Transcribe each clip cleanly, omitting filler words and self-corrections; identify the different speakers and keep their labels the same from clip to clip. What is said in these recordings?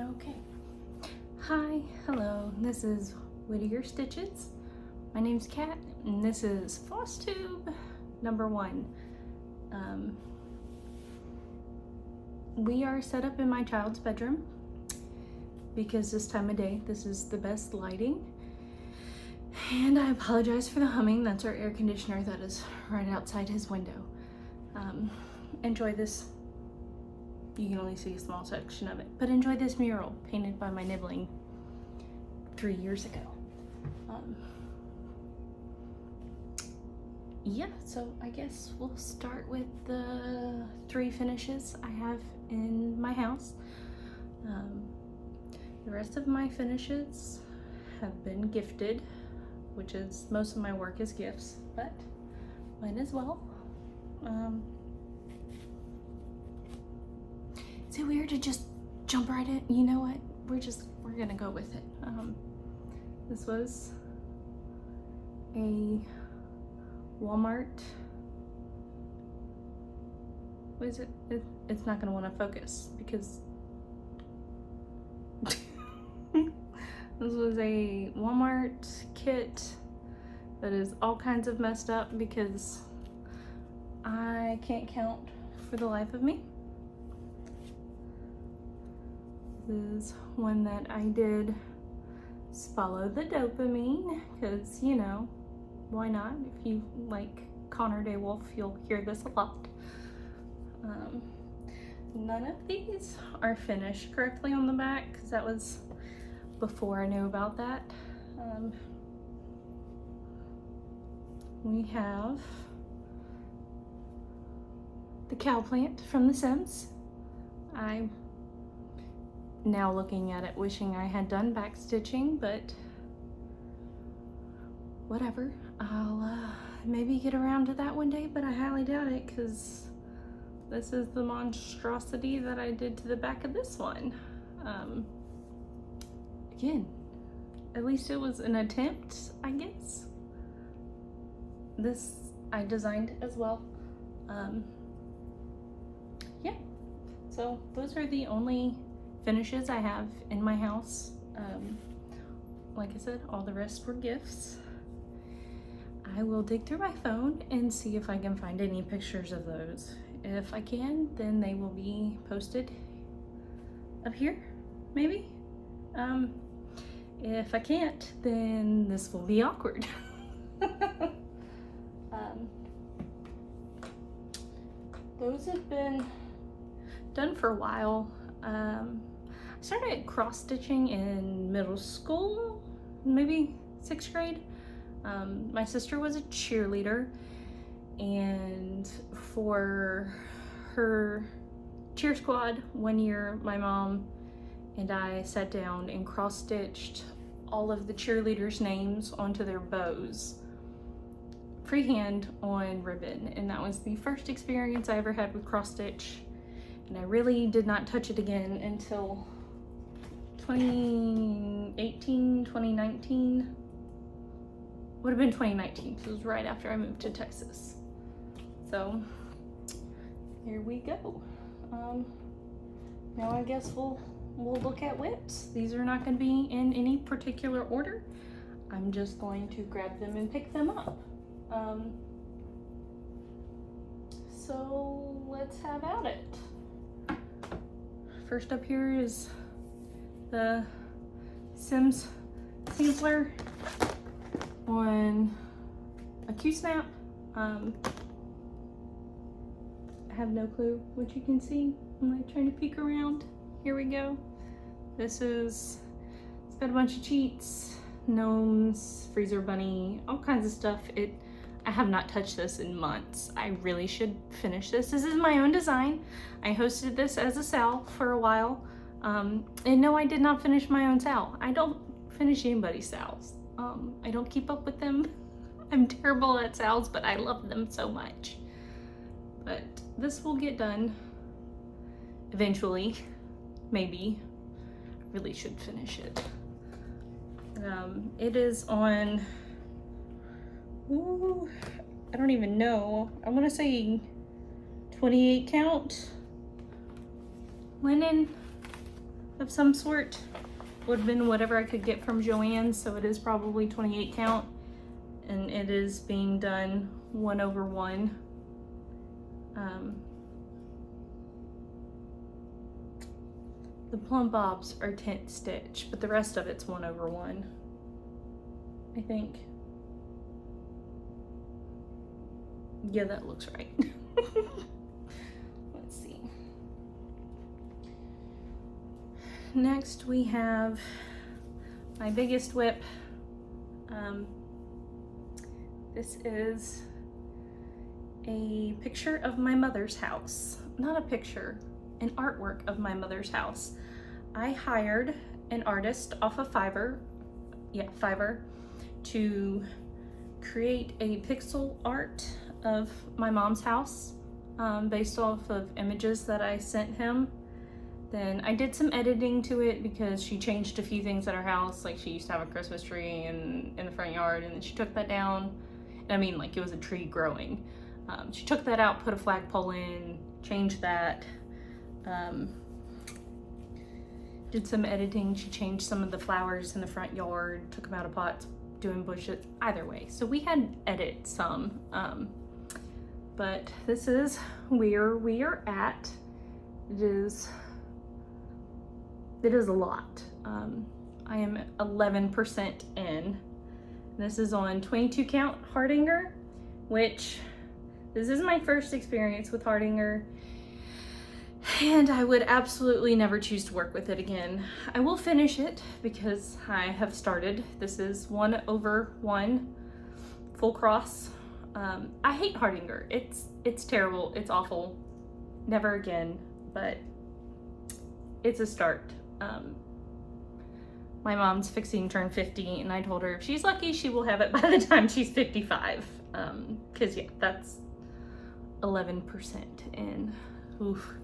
Speaker 1: Okay. Hi, hello. This is Whittier Stitches. My name's Kat, and this is Flosstube number 1. We are set up in my child's bedroom because this time of day, this is the best lighting. And I apologize for the humming. That's our air conditioner that is right outside his window. Enjoy this. You can only see a small section of it, but enjoy this mural painted by my nibbling 3 years ago. Yeah, so I guess we'll start with the 3 finishes I have in my house. The rest of my finishes have been gifted, which is most of my work is gifts, but mine as well. Is it weird to just jump right in? You know what? We're gonna go with it. This was a Walmart. What is it? It's not gonna want to focus because this was a Walmart kit that is all kinds of messed up because I can't count for the life of me. This is one that I did follow the dopamine because, you know, why not? If you like Connor DeWolf, you'll hear this a lot. None of these are finished correctly on the back because that was before I knew about that. We have the cow plant from The Sims. I'm now looking at it wishing I had done back stitching, but whatever. I'll maybe get around to that one day, but I highly doubt it because this is the monstrosity that I did to the back of this one. Again, at least it was an attempt, I guess. This I designed as well. Yeah, so those are the only finishes I have in my house. Like I said, all the rest were gifts. I will dig through my phone and see if I can find any pictures of those. If I can, then they will be posted up here, maybe. If I can't, then this will be awkward. Those have been done for a while. I started cross stitching in middle school, maybe 6th grade. My sister was a cheerleader, and for her cheer squad one year, my mom and I sat down and cross stitched all of the cheerleaders' names onto their bows freehand on ribbon, and that was the first experience I ever had with cross stitch. And I really did not touch it again until 2018, 2019. Would have been 2019, because it was right after I moved to Texas. So here we go. Now I guess we'll look at whips. These are not going to be in any particular order. I'm just going to grab them and pick them up. So let's have at it. First up here is the Sims sampler on a Q-snap. I have no clue what you can see. I'm like trying to peek around. Here we go. It's got a bunch of cheats, gnomes, freezer bunny, all kinds of stuff. I have not touched this in months. I really should finish this. This is my own design. I hosted this as a sal for a while. And no, I did not finish my own sal. I don't finish anybody's sals. I don't keep up with them. I'm terrible at sals, but I love them so much. But this will get done eventually, maybe. I really should finish it. It is on, ooh, I don't even know. I want to say 28 count linen. of some sort. Would have been whatever I could get from Joann's, so it is probably 28 count, and it is being done 1/1. The plum bobs are 10th stitch, but the rest of it's 1/1, I think. Yeah, that looks right. Let's see. Next we have my biggest whip. This is a picture of my mother's house. Not a picture, an artwork of my mother's house. I hired an artist off of Fiverr, to create a pixel art of my mom's house based off of images that I sent him. Then I did some editing to it because she changed a few things at her house. Like, she used to have a Christmas tree in the front yard, and then she took that down. And I mean, like, it was a tree growing. She took that out, put a flagpole in, changed that. Did some editing. She changed some of the flowers in the front yard, took them out of pots, doing bushes, either way. So we had edit some, but this is where we are at. It is a lot. I am 11% in. This is on 22 count Hardanger, which this is my first experience with Hardanger, and I would absolutely never choose to work with it again. I will finish it because I have started. This is 1/1 full cross. I hate Hardanger. It's terrible. It's awful. Never again, but it's a start. My mom's fixing to turn 50, and I told her if she's lucky, she will have it by the time she's 55. Cause yeah, that's 11% in. Oof.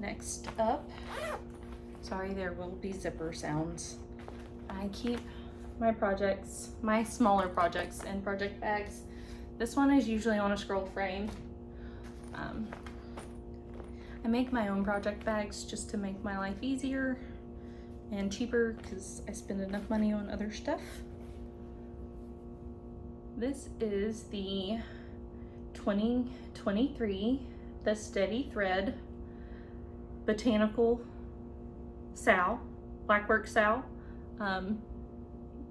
Speaker 1: Next up, sorry, there will be zipper sounds. I keep my projects, my smaller projects, in project bags. This one is usually on a scroll frame. I make my own project bags just to make my life easier and cheaper because I spend enough money on other stuff. This is the 2023, the Steady Thread Botanical Sow, Blackwork Sow.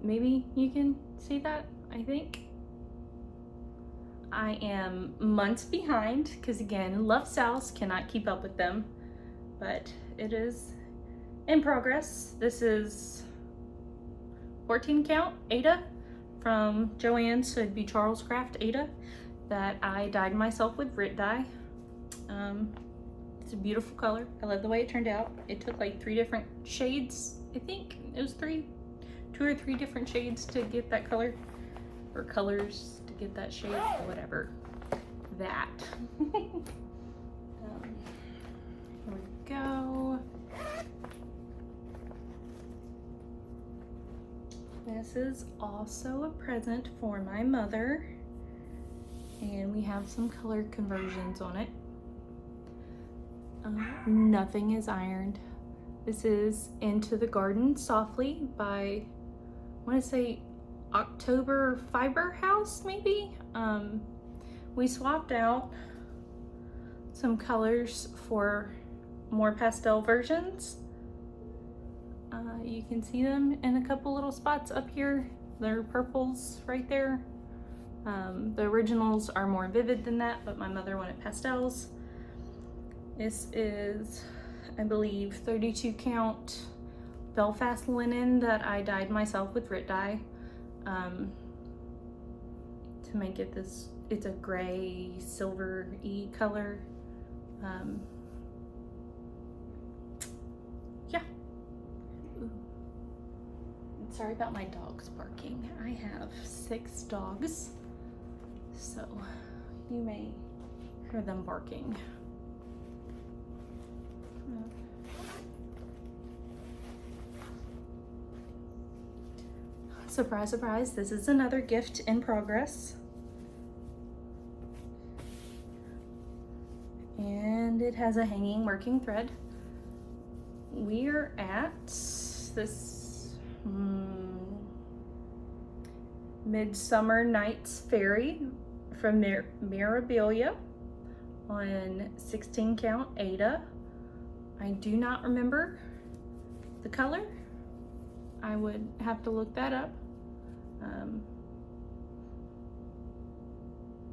Speaker 1: Maybe you can see that, I think. I am months behind because, again, love sows, cannot keep up with them, but it is in progress. This is 14 count Ada from Joann's, so it'd be Charles Craft Ada, that I dyed myself with Grit dye. It's a beautiful color. I love the way it turned out. It took like 3 different shades. I think it was 2 or 3 different shades to get that color, or colors to get that shade, or whatever. That. Here we go. This is also a present for my mother, and we have some color conversions on it. Nothing is ironed. This is Into the Garden Softly by, I want to say, October Fiber House, maybe? We swapped out some colors for more pastel versions. You can see them in a couple little spots up here. They're purples right there. The originals are more vivid than that, but my mother wanted pastels. This is, I believe, 32 count Belfast linen that I dyed myself with Grit dye to make it this, it's a gray silver-y color. Yeah. Ooh. Sorry about my dogs barking. I have 6 dogs, so you may hear them barking. Surprise, surprise, this is another gift in progress. it has a hanging working thread. We're at this Midsummer Night's Fairy from Mirabilia on 16 count Ada. I do not remember the color. I would have to look that up.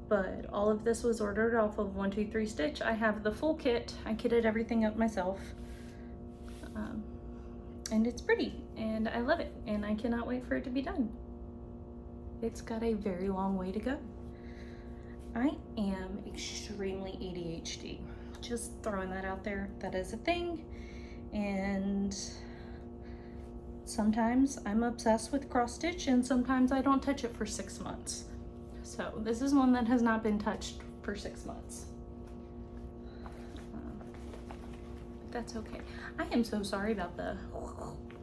Speaker 1: But all of this was ordered off of 123 Stitch. I have the full kit. I kitted everything up myself. And it's pretty, and I love it, and I cannot wait for it to be done. It's got a very long way to go. I am extremely ADHD. Just throwing that out there. That is a thing. And sometimes I'm obsessed with cross stitch, and sometimes I don't touch it for 6 months. So this is one that has not been touched for 6 months. That's okay. I am so sorry about the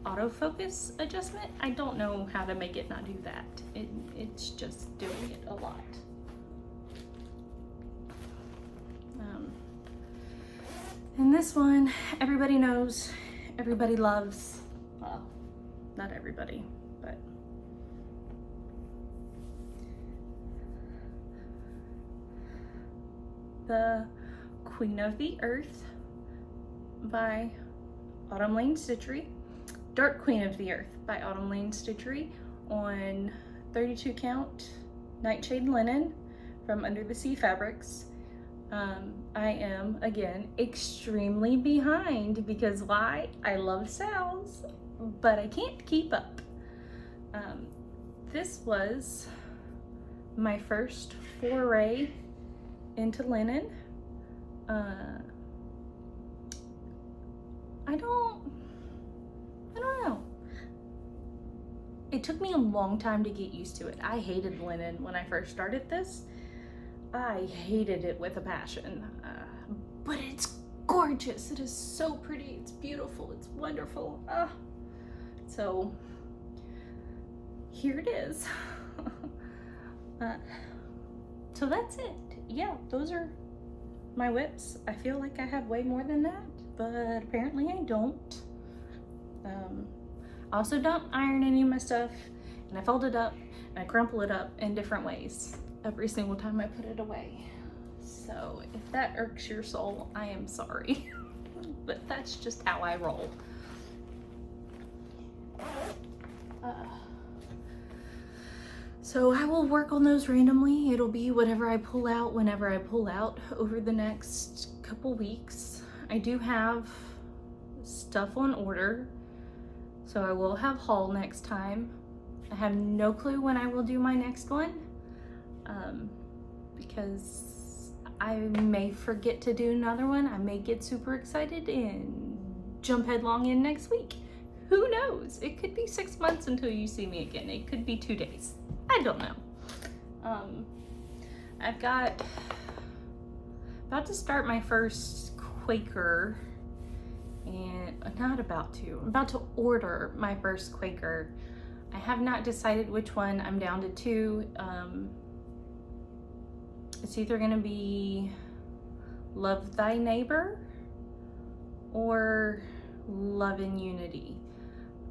Speaker 1: autofocus adjustment. I don't know how to make it not do that. It's just doing it a lot. And this one, everybody knows, everybody loves. Well, not everybody, but the Queen of the Earth by Autumn Lane Stitchery. Dark Queen of the Earth by Autumn Lane Stitchery on 32 count Nightshade Linen from Under the Sea Fabrics. I am, again, extremely behind because why? I love sales, but I can't keep up. This was my first foray into linen. I don't know. It took me a long time to get used to it. I hated linen when I first started this. I hated it with a passion, but it's gorgeous. It is so pretty. It's beautiful. It's wonderful. So here it is. So that's it. Yeah, those are my whips. I feel like I have way more than that, but apparently I don't. I also don't iron any of my stuff, and I fold it up and I crumple it up in different ways every single time I put it away. So if that irks your soul, I am sorry, but that's just how I roll. So I will work on those randomly. It'll be whatever I pull out whenever I pull out over the next couple weeks. I do have stuff on order, so I will have haul next time. I have no clue when I will do my next one, because I may forget to do another one. I may get super excited and jump headlong in next week. Who knows? It could be 6 months until you see me again. It could be 2 days. I don't know. I've got about to start my first Quaker, and I'm about to order my first Quaker. I have not decided which one. I'm down to 2. It's either gonna be Love Thy Neighbor or Love and Unity.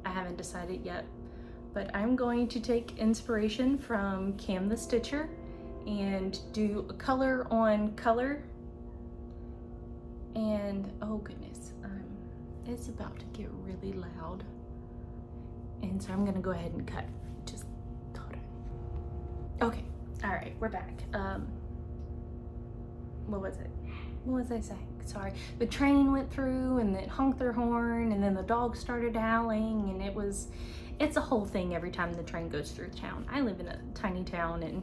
Speaker 1: I haven't decided yet, but I'm going to take inspiration from Cam the Stitcher and do a color on color. And oh goodness, it's about to get really loud, and so I'm gonna go ahead and cut. Just hold on. Okay, all right, we're back. What was it? What was I saying? Sorry. The train went through and it honked their horn, and then the dog started howling, and it's a whole thing every time the train goes through town. I live in a tiny town, and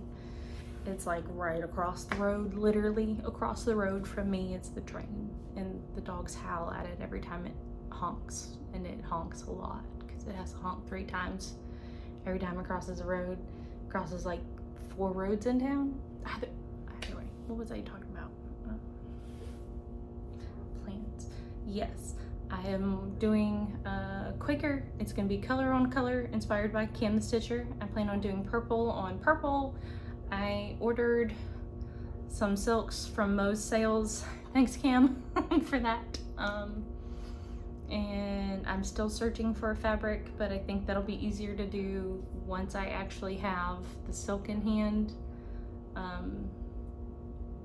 Speaker 1: it's like right across the road, literally across the road from me. It's the train, and the dogs howl at it every time it honks, and it honks a lot because it has to honk 3 times every time it crosses a road. It crosses like 4 roads in town. Anyway, what was I talking about? Plans. Yes, I am doing Quaker. It's gonna be color on color, inspired by Cam the Stitcher. I plan on doing purple on purple. I ordered some silks from Mo's sales. Thanks, Cam, for that. And I'm still searching for a fabric, but I think that'll be easier to do once I actually have the silk in hand.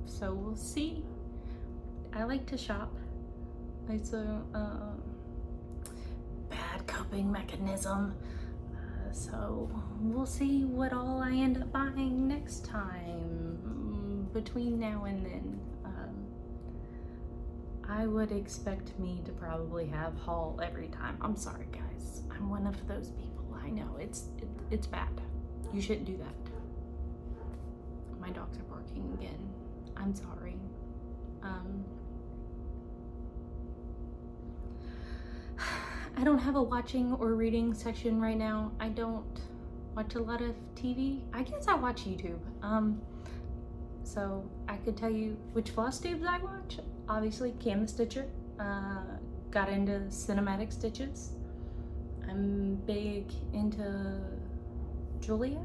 Speaker 1: So we'll see. I like to shop. It's a bad coping mechanism. So we'll see what all I end up buying next time between now and then. I would expect me to probably have haul every time. I'm sorry, guys. I'm one of those people. I know it's bad. You shouldn't do that. My dogs are barking again. I'm sorry. I don't have a watching or reading section right now. I don't watch a lot of TV. I guess I watch YouTube. So I could tell you which Flosstubes I watch. Obviously, Cam the Stitcher. Got into cinematic stitches. I'm big into Julia,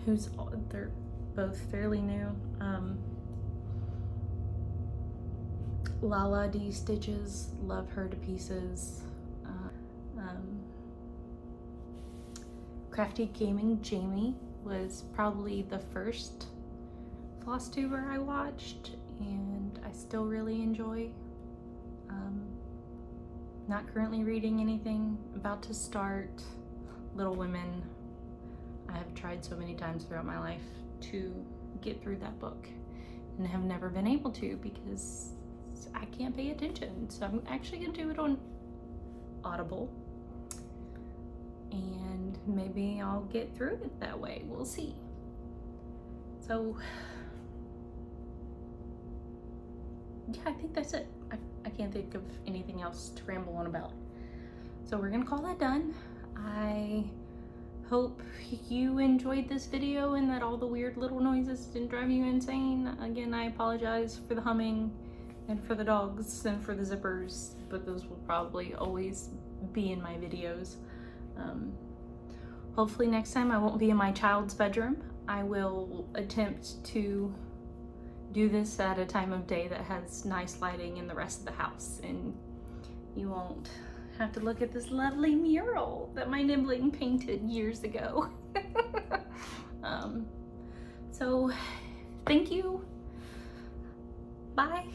Speaker 1: they're both fairly new. Lala D Stitches, love her to pieces. Crafty Gaming Jamie was probably the first Flosstuber I watched, and I still really enjoy. Not currently reading anything, about to start Little Women. I have tried so many times throughout my life to get through that book and have never been able to because I can't pay attention. So I'm actually gonna do it on Audible, and maybe I'll get through it that way. We'll see. So yeah, I think that's it. I can't think of anything else to ramble on about. So we're gonna call that done. I hope you enjoyed this video and that all the weird little noises didn't drive you insane. Again, I apologize for the humming and for the dogs and for the zippers, but those will probably always be in my videos. Hopefully next time I won't be in my child's bedroom. I will attempt to do this at a time of day that has nice lighting in the rest of the house, and you won't have to look at this lovely mural that my nibbling painted years ago. So thank you. Bye.